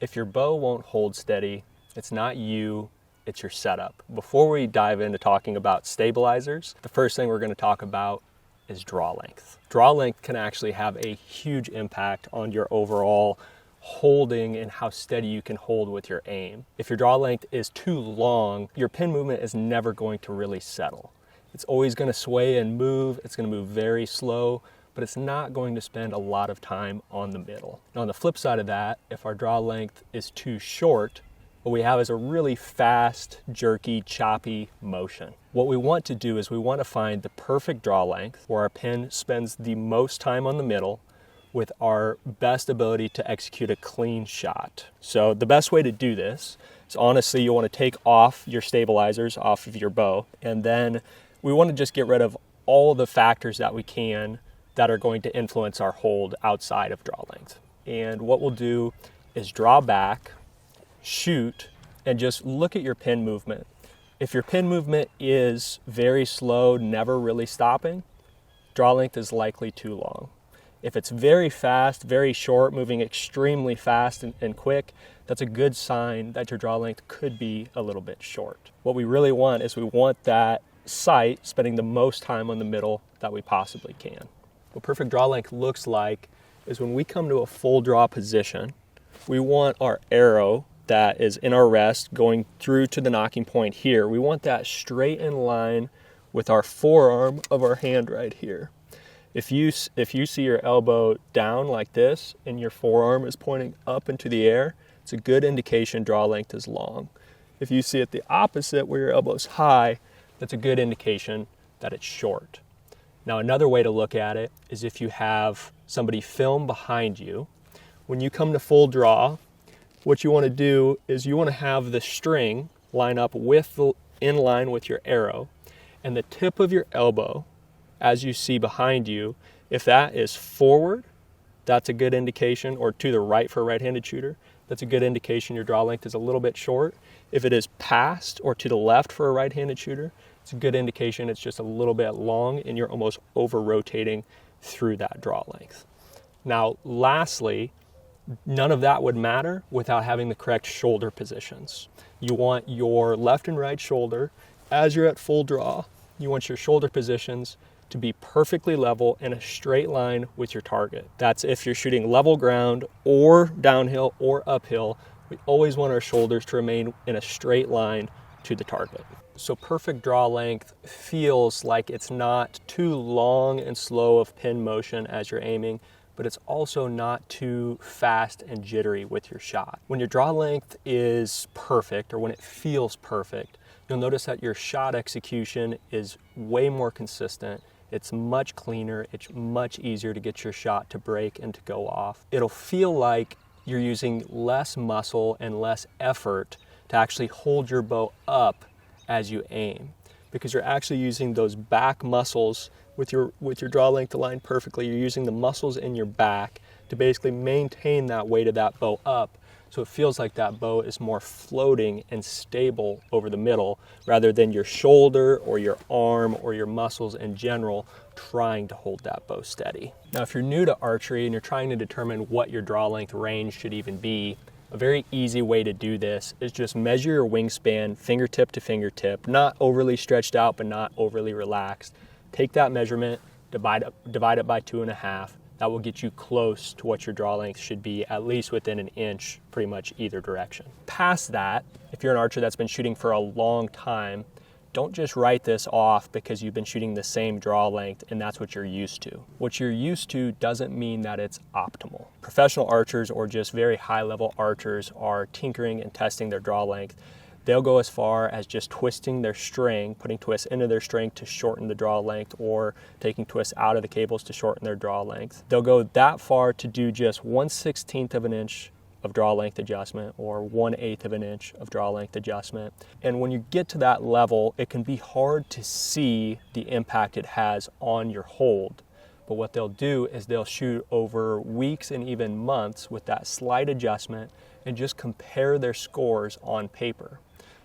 If your bow won't hold steady, it's not you, it's your setup. Before we dive into talking about stabilizers, the first thing we're going to talk about is draw length. Draw length can actually have a huge impact on your overall holding and how steady you can hold with your aim. If your draw length is too long, your pin movement is never going to really settle. It's always going to sway and move. It's going to move very slow, but it's not going to spend a lot of time on the middle. Now, on the flip side of that, if our draw length is too short, what we have is a really fast, jerky, choppy motion. What we want to do is we want to find the perfect draw length where our pin spends the most time on the middle with our best ability to execute a clean shot. So the best way to do this is, honestly, you want to take off your stabilizers off of your bow, and then we want to just get rid of all the factors that we can that are going to influence our hold outside of draw length. And what we'll do is draw back, shoot, and just look at your pin movement. If your pin movement is very slow, never really stopping, draw length is likely too long. If it's very fast, very short, moving extremely fast and quick, that's a good sign that your draw length could be a little bit short. What we really want is we want that sight spending the most time on the middle that we possibly can. What perfect draw length looks like is when we come to a full draw position, we want our arrow that is in our rest going through to the nocking point here. We want that straight in line with our forearm of our hand right here. If you see your elbow down like this and your forearm is pointing up into the air, it's a good indication draw length is long. If you see it the opposite, where your elbow's high, that's a good indication that it's short. Now, another way to look at it is if you have somebody film behind you. When you come to full draw, what you want to do is you want to have the string line up in line with your arrow, and the tip of your elbow, as you see behind you, if that is forward, that's a good indication, or to the right for a right-handed shooter, that's a good indication your draw length is a little bit short. If it is past or to the left for a right-handed shooter, it's a good indication it's just a little bit long and you're almost over-rotating through that draw length. Now, lastly, none of that would matter without having the correct shoulder positions. You want your left and right shoulder, as you're at full draw, you want your shoulder positions to be perfectly level in a straight line with your target. That's if you're shooting level ground or downhill or uphill, we always want our shoulders to remain in a straight line to the target. So perfect draw length feels like it's not too long and slow of pin motion as you're aiming, but it's also not too fast and jittery with your shot. When your draw length is perfect, or when it feels perfect, you'll notice that your shot execution is way more consistent. It's much cleaner. It's much easier to get your shot to break and to go off. It'll feel like you're using less muscle and less effort to actually hold your bow up as you aim, because you're actually using those back muscles with your draw length aligned perfectly. You're using the muscles in your back to basically maintain that weight of that bow up, so it feels like that bow is more floating and stable over the middle rather than your shoulder or your arm or your muscles in general trying to hold that bow steady. Now, if you're new to archery and you're trying to determine what your draw length range should even be, a very easy way to do this is just measure your wingspan fingertip to fingertip, not overly stretched out but not overly relaxed. Take that measurement, divide it by 2.5. That will get you close to what your draw length should be, at least within an inch, pretty much either direction. Past that, if you're an archer that's been shooting for a long time, don't just write this off because you've been shooting the same draw length and that's what you're used to. What you're used to doesn't mean that it's optimal. Professional archers or just very high-level archers are tinkering and testing their draw length. They'll go as far as just twisting their string, putting twists into their string to shorten the draw length, or taking twists out of the cables to shorten their draw length. They'll go that far to do just 1/16 of an inch of draw length adjustment or 1/8 of an inch of draw length adjustment. And when you get to that level, it can be hard to see the impact it has on your hold. But what they'll do is they'll shoot over weeks and even months with that slight adjustment and just compare their scores on paper.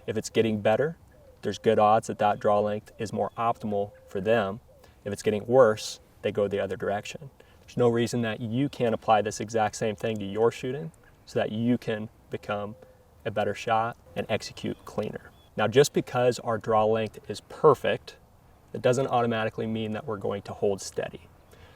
If it's getting better, there's good odds that that draw length is more optimal for them. If it's getting worse, they go the other direction. There's no reason that you can't apply this exact same thing to your shooting so that you can become a better shot and execute cleaner. Now, just because our draw length is perfect, it doesn't automatically mean that we're going to hold steady.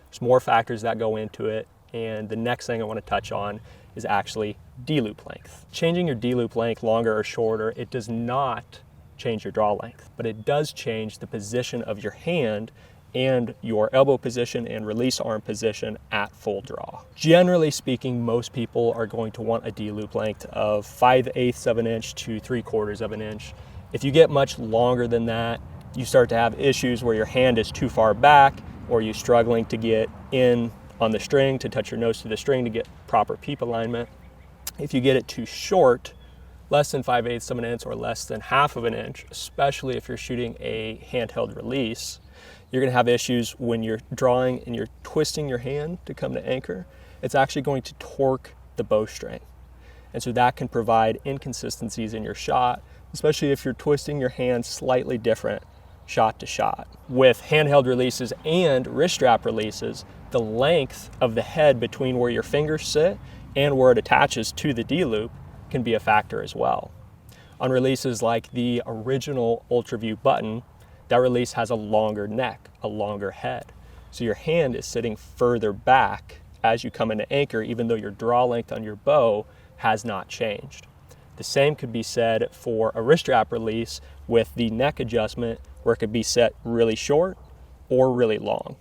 There's more factors that go into it, and the next thing I want to touch on is actually D-loop length. Changing your D-loop length longer or shorter, it does not change your draw length, but it does change the position of your hand and your elbow position and release arm position at full draw. Generally speaking, most people are going to want a D-loop length of 5/8 of an inch to 3/4 of an inch. If you get much longer than that, you start to have issues where your hand is too far back, or you're struggling to get in on the string, to touch your nose to the string to get proper peep alignment. If you get it too short, less than 5/8 of an inch or less than 1/2 of an inch, especially if you're shooting a handheld release, you're going to have issues when you're drawing and you're twisting your hand to come to anchor. It's actually going to torque the bowstring. And so that can provide inconsistencies in your shot, especially if you're twisting your hand slightly different shot to shot. With handheld releases and wrist strap releases, the length of the head between where your fingers sit and where it attaches to the D-loop can be a factor as well. On releases like the original UltraView button, that release has a longer neck, a longer head. So your hand is sitting further back as you come into anchor, even though your draw length on your bow has not changed. The same could be said for a wrist strap release with the neck adjustment, where it could be set really short or really long.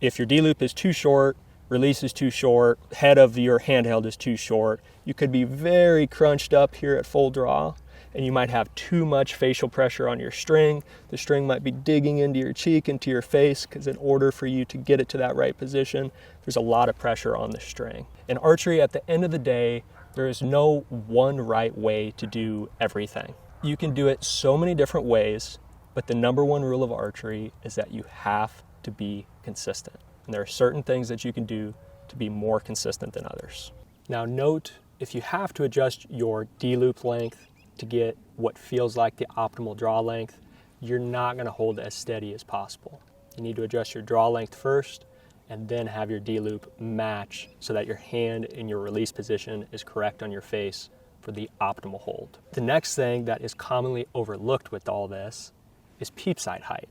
If your D-loop is too short, release is too short, head of your handheld is too short, you could be very crunched up here at full draw, and you might have too much facial pressure on your string. The string might be digging into your cheek, into your face, because in order for you to get it to that right position, there's a lot of pressure on the string. In archery, at the end of the day, there is no one right way to do everything. You can do it so many different ways, but the number one rule of archery is that you have to be consistent. And there are certain things that you can do to be more consistent than others. Now note, if you have to adjust your D-loop length to get what feels like the optimal draw length, you're not going to hold as steady as possible. You need to adjust your draw length first and then have your D-loop match so that your hand in your release position is correct on your face for the optimal hold. The next thing that is commonly overlooked with all this is peep sight height.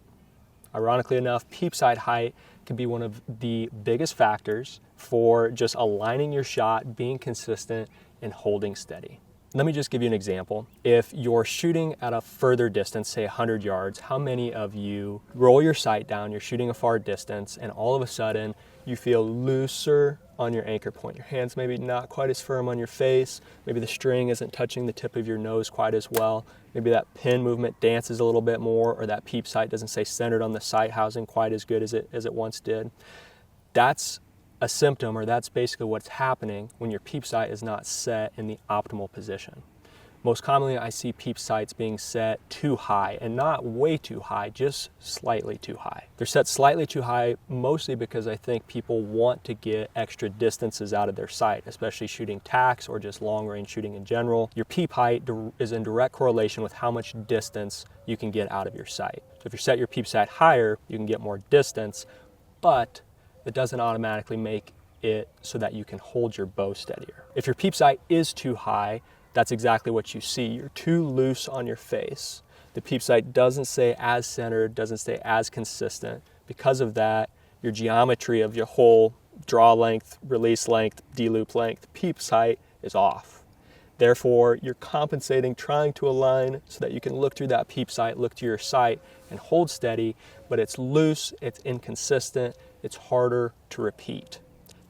Ironically enough, peep sight height can be one of the biggest factors for just aligning your shot, being consistent, and holding steady. Let me just give you an example. If you're shooting at a further distance, say 100 yards, how many of you roll your sight down, you're shooting a far distance, and all of a sudden you feel looser on your anchor point? Your hand's maybe not quite as firm on your face, maybe the string isn't touching the tip of your nose quite as well, maybe that pin movement dances a little bit more, or that peep sight doesn't stay centered on the sight housing quite as good as it once did. That's a symptom, or that's basically what's happening when your peep sight is not set in the optimal position. Most commonly, I see peep sights being set too high, and not way too high, just slightly too high. They're set slightly too high mostly because I think people want to get extra distances out of their sight, especially shooting tacks or just long range shooting in general. Your peep height is in direct correlation with how much distance you can get out of your sight. So if you set your peep sight higher, you can get more distance, but it doesn't automatically make it so that you can hold your bow steadier. If your peep sight is too high, that's exactly what you see. You're too loose on your face. The peep sight doesn't stay as centered, doesn't stay as consistent. Because of that, your geometry of your whole draw length, release length, D-loop length, peep sight is off. Therefore, you're compensating, trying to align so that you can look through that peep sight, look to your sight, and hold steady, but it's loose, it's inconsistent, it's harder to repeat.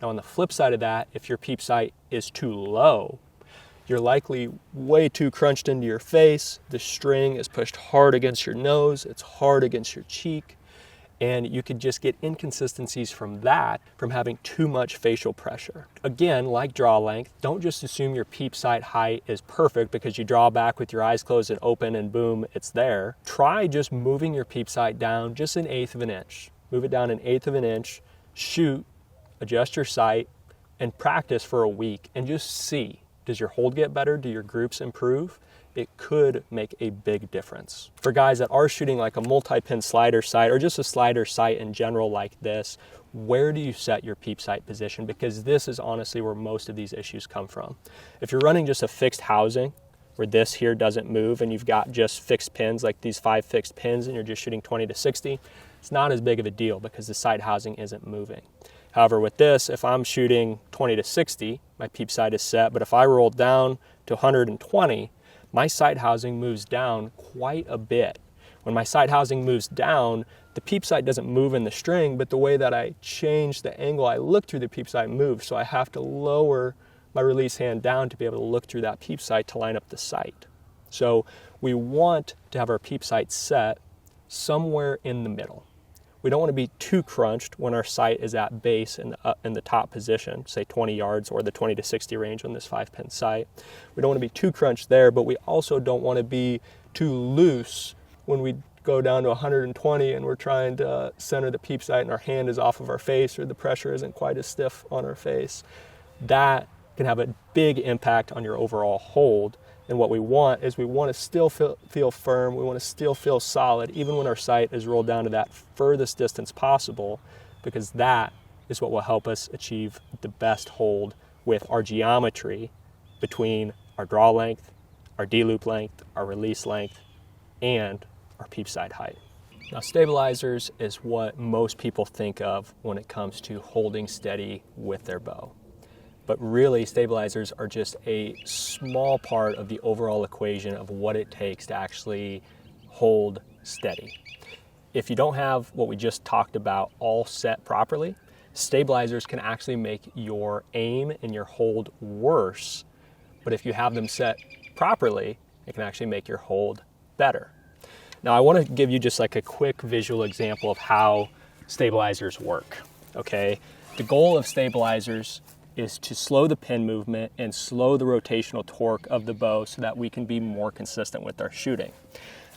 Now on the flip side of that, if your peep sight is too low, you're likely way too crunched into your face, the string is pushed hard against your nose, it's hard against your cheek, and you could just get inconsistencies from that, from having too much facial pressure. Again, like draw length, don't just assume your peep sight height is perfect because you draw back with your eyes closed and open and boom, it's there. Try just moving your peep sight down just 1/8 of an inch. Move it down 1/8 of an inch, shoot, adjust your sight, and practice for a week and just see. Does your hold get better? Do your groups improve? it could make a big difference. For guys that are shooting like a multi-pin slider sight or just a slider sight in general like this, where do you set your peep sight position? Because this is honestly where most of these issues come from. If you're running just a fixed housing where this here doesn't move and you've got just fixed pins, like these 5 fixed pins, and you're just shooting 20 to 60, it's not as big of a deal because the sight housing isn't moving. However, with this, if I'm shooting 20 to 60, my peep sight is set, but if I roll down to 120, my sight housing moves down quite a bit. When my sight housing moves down, the peep sight doesn't move in the string, but the way that I change the angle I look through the peep sight moves, so I have to lower my release hand down to be able to look through that peep sight to line up the sight. So we want to have our peep sight set somewhere in the middle. We don't want to be too crunched when our sight is at base in the top position, say 20 yards or the 20 to 60 range on this 5-pin sight. We don't want to be too crunched there, but we also don't want to be too loose when we go down to 120 and we're trying to center the peep sight and our hand is off of our face or the pressure isn't quite as stiff on our face. That can have a big impact on your overall hold. And what we want is we want to still feel firm, we want to still feel solid, even when our sight is rolled down to that furthest distance possible, because that is what will help us achieve the best hold with our geometry between our draw length, our D-loop length, our release length, and our peep sight height. Now, stabilizers is what most people think of when it comes to holding steady with their bow. But really, stabilizers are just a small part of the overall equation of what it takes to actually hold steady. If you don't have what we just talked about all set properly, stabilizers can actually make your aim and your hold worse. But if you have them set properly, it can actually make your hold better. Now, I want to give you just like a quick visual example of how stabilizers work, okay? The goal of stabilizers is to slow the pin movement and slow the rotational torque of the bow so that we can be more consistent with our shooting.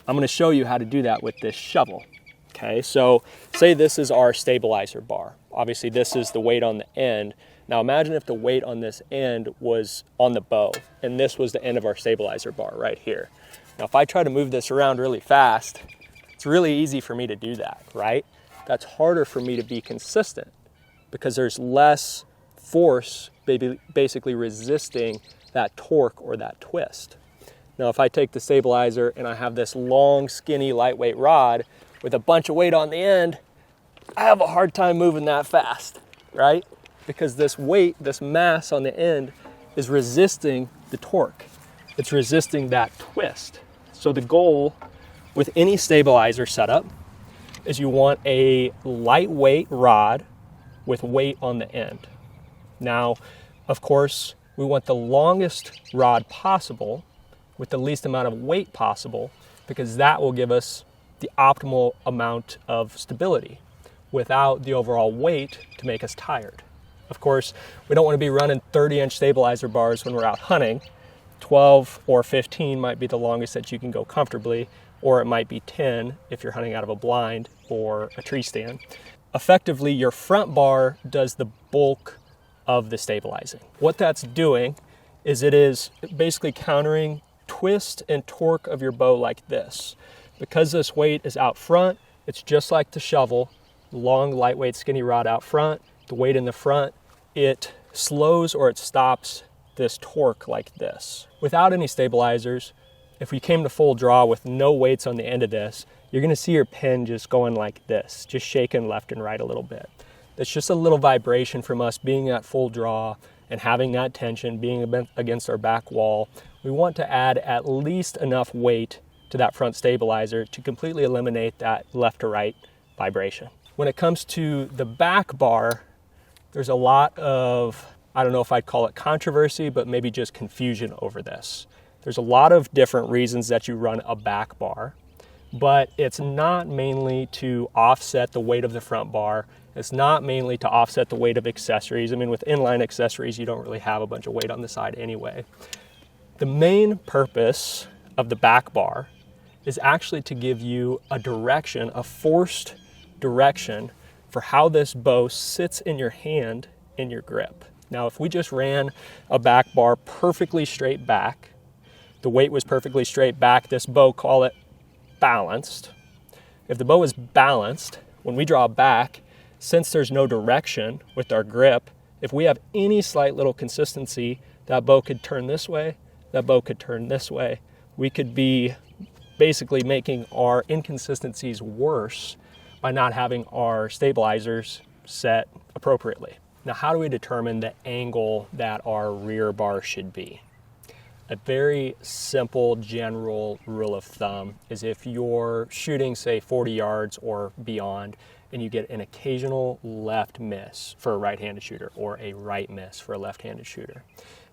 I'm going to show you how to do that with this shovel. Okay, so say this is our stabilizer bar. Obviously this is the weight on the end. Now imagine if the weight on this end was on the bow and this was the end of our stabilizer bar right here. Now if I try to move this around really fast, it's really easy for me to do that, right? That's harder for me to be consistent because there's less force basically resisting that torque or that twist. Now if I take the stabilizer and I have this long, skinny, lightweight rod with a bunch of weight on the end, I have a hard time moving that fast, right? Because this weight, this mass on the end is resisting the torque. It's resisting that twist. So the goal with any stabilizer setup is you want a lightweight rod with weight on the end. Now, of course, we want the longest rod possible with the least amount of weight possible because that will give us the optimal amount of stability without the overall weight to make us tired. Of course, we don't want to be running 30-inch stabilizer bars when we're out hunting. 12 or 15 might be the longest that you can go comfortably, or it might be 10 if you're hunting out of a blind or a tree stand. Effectively, your front bar does the bulk of the stabilizing. What that's doing is it is basically countering twist and torque of your bow like this. Because this weight is out front, it's just like the shovel, long, lightweight, skinny rod out front, the weight in the front, it slows or it stops this torque like this. Without any stabilizers, if we came to full draw with no weights on the end of this, you're gonna see your pin just going like this, just shaking left and right a little bit. It's just a little vibration from us being at full draw and having that tension, being against our back wall. We want to add at least enough weight to that front stabilizer to completely eliminate that left to right vibration. When it comes to the back bar, there's a lot of, I don't know if I'd call it controversy, but maybe just confusion over this. There's a lot of different reasons that you run a back bar, but it's not mainly to offset the weight of the front bar. It's not mainly to offset the weight of accessories. I mean, with inline accessories, you don't really have a bunch of weight on the side anyway. The main purpose of the back bar is actually to give you a direction, a forced direction for how this bow sits in your hand in your grip. Now, if we just ran a back bar perfectly straight back, the weight was perfectly straight back, this bow, call it balanced. If the bow is balanced, when we draw back, since there's no direction with our grip, if we have any slight little consistency, that bow could turn this way, that bow could turn this way. We could be basically making our inconsistencies worse by not having our stabilizers set appropriately. Now, how do we determine the angle that our rear bar should be? A very simple general rule of thumb is if you're shooting, say, 40 yards or beyond, and you get an occasional left miss for a right-handed shooter or a right miss for a left-handed shooter.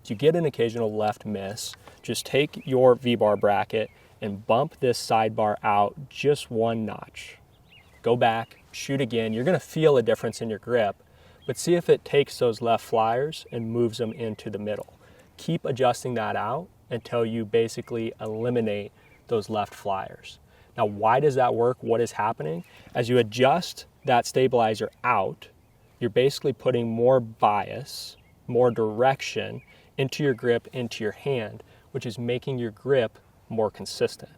If you get an occasional left miss, just take your V-bar bracket and bump this sidebar out just one notch. Go back, shoot again. You're going to feel a difference in your grip, but see if it takes those left flyers and moves them into the middle. Keep adjusting that out until you basically eliminate those left flyers. Now, why does that work? What is happening? As you adjust that stabilizer out, you're basically putting more bias, more direction into your grip, into your hand, which is making your grip more consistent.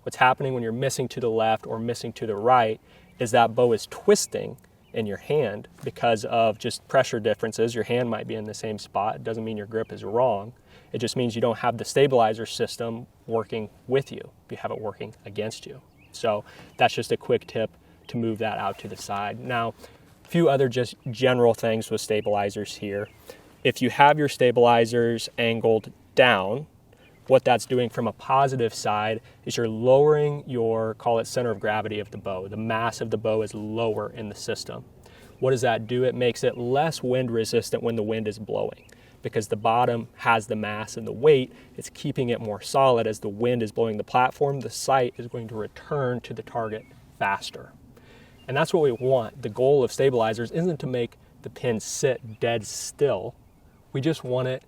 What's happening when you're missing to the left or missing to the right is that bow is twisting in your hand because of just pressure differences. Your hand might be in the same spot. It doesn't mean your grip is wrong. It just means you don't have the stabilizer system working with you. You have it working against you. So that's just a quick tip to move that out to the side. Now, a few other just general things with stabilizers here. If you have your stabilizers angled down, what that's doing from a positive side is you're lowering your, call it center of gravity of the bow. The mass of the bow is lower in the system. What does that do? It makes it less wind resistant when the wind is blowing, because the bottom has the mass and the weight. It's keeping it more solid. As the wind is blowing the platform, the sight is going to return to the target faster. And that's what we want. The goal of stabilizers isn't to make the pin sit dead still. We just want it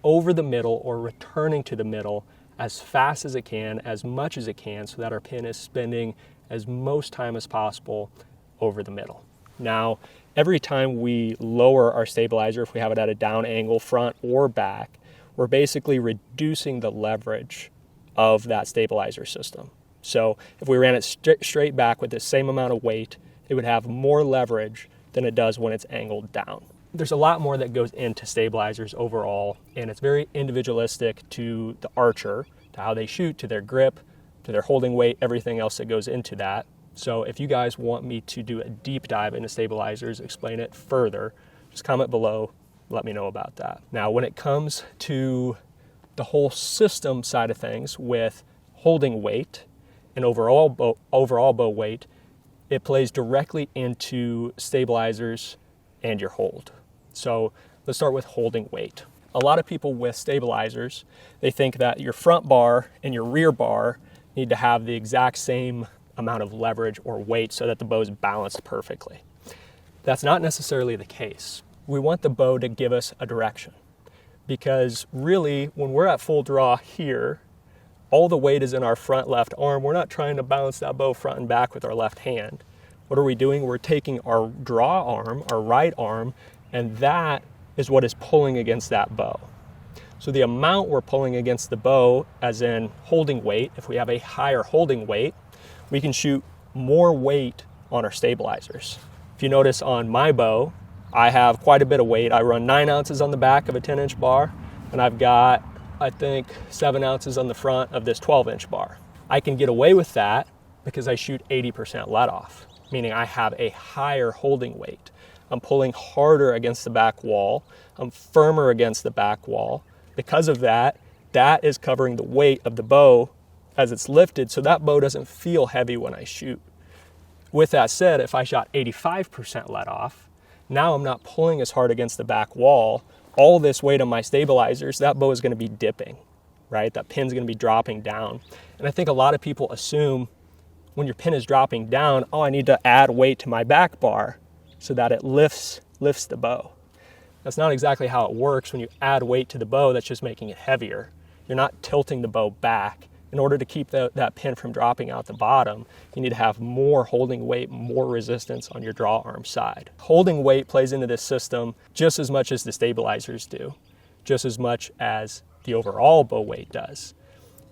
over the middle or returning to the middle as fast as it can, as much as it can, so that our pin is spending as most time as possible over the middle. Now, every time we lower our stabilizer, if we have it at a down angle, front or back, we're basically reducing the leverage of that stabilizer system. So if we ran it straight back with the same amount of weight, it would have more leverage than it does when it's angled down. There's a lot more that goes into stabilizers overall, and it's very individualistic to the archer, to how they shoot, to their grip, to their holding weight, everything else that goes into that. So if you guys want me to do a deep dive into stabilizers, explain it further, just comment below, let me know about that. Now, when it comes to the whole system side of things with holding weight and overall bow weight, it plays directly into stabilizers and your hold. So let's start with holding weight. A lot of people with stabilizers, they think that your front bar and your rear bar need to have the exact same amount of leverage or weight so that the bow is balanced perfectly. That's not necessarily the case. We want the bow to give us a direction, because really when we're at full draw here, all the weight is in our front left arm. We're not trying to balance that bow front and back with our left hand. What are we doing? We're taking our draw arm, our right arm, and that is what is pulling against that bow. So the amount we're pulling against the bow, as in holding weight, if we have a higher holding weight, we can shoot more weight on our stabilizers. If you notice on my bow, I have quite a bit of weight. I run 9 ounces on the back of a 10-inch bar, and I've got, I think, 7 ounces on the front of this 12-inch bar. I can get away with that because I shoot 80% let off, meaning I have a higher holding weight. I'm pulling harder against the back wall. I'm firmer against the back wall. Because of that, that is covering the weight of the bow as it's lifted, so that bow doesn't feel heavy when I shoot. With that said, if I shot 85% let off, now I'm not pulling as hard against the back wall. All this weight on my stabilizers, that bow is going to be dipping, right? That pin's going to be dropping down. And I think a lot of people assume when your pin is dropping down, oh, I need to add weight to my back bar so that it lifts the bow. That's not exactly how it works. When you add weight to the bow, that's just making it heavier. You're not tilting the bow back. In order to keep that pin from dropping out the bottom, you need to have more holding weight, more resistance on your draw arm side. Holding weight plays into this system just as much as the stabilizers do, just as much as the overall bow weight does.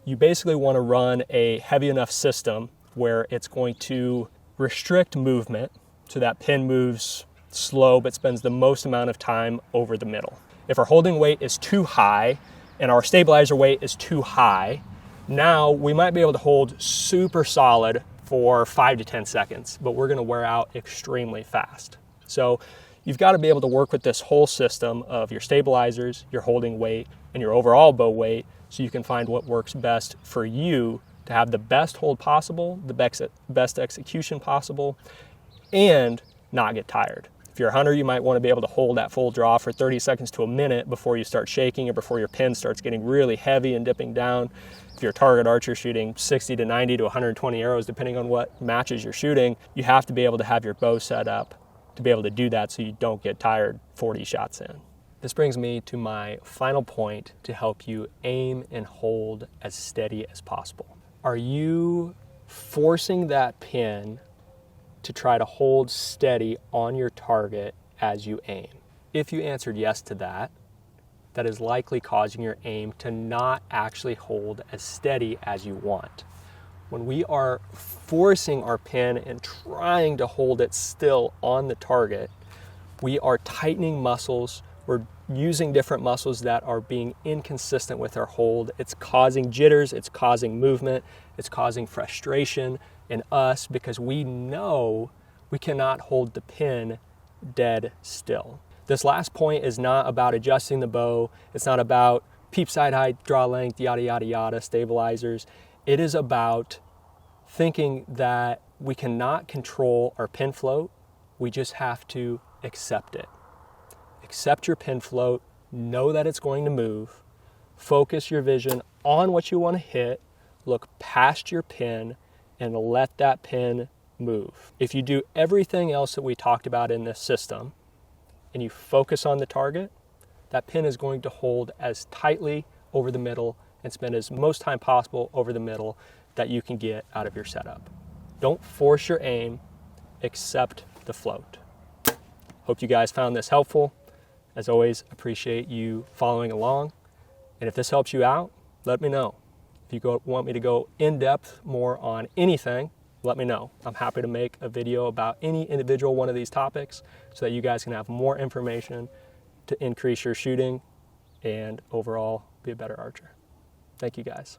You basically want to run a heavy enough system where it's going to restrict movement so that pin moves slow but spends the most amount of time over the middle. If our holding weight is too high and our stabilizer weight is too high, now we might be able to hold super solid for 5 to 10 seconds, but we're going to wear out extremely fast. So you've got to be able to work with this whole system of your stabilizers, your holding weight, and your overall bow weight so you can find what works best for you to have the best hold possible, the best execution possible, and not get tired. If you're a hunter, you might want to be able to hold that full draw for 30 seconds to a minute before you start shaking or before your pin starts getting really heavy and dipping down. If you're a target archer shooting 60 to 90 to 120 arrows, depending on what matches you're shooting, you have to be able to have your bow set up to be able to do that so you don't get tired 40 shots in. This brings me to my final point to help you aim and hold as steady as possible. Are you forcing that pin to try to hold steady on your target as you aim? If you answered yes to that, that is likely causing your aim to not actually hold as steady as you want. When we are forcing our pin and trying to hold it still on the target, we are tightening muscles. We're using different muscles that are being inconsistent with our hold. It's causing jitters, it's causing movement, it's causing frustration in us because we know we cannot hold the pin dead still. This last point is not about adjusting the bow. It's not about peep sight height, draw length, yada, yada, yada, stabilizers. It is about thinking that we cannot control our pin float. We just have to accept it. Accept your pin float, know that it's going to move, focus your vision on what you want to hit, look past your pin, and let that pin move. If you do everything else that we talked about in this system, and you focus on the target, that pin is going to hold as tightly over the middle and spend as most time possible over the middle that you can get out of your setup. Don't force your aim, accept the float. Hope you guys found this helpful. As always, appreciate you following along. And if this helps you out, let me know. If you want me to go in depth more on anything, let me know. I'm happy to make a video about any individual one of these topics so that you guys can have more information to increase your shooting and overall be a better archer. Thank you guys.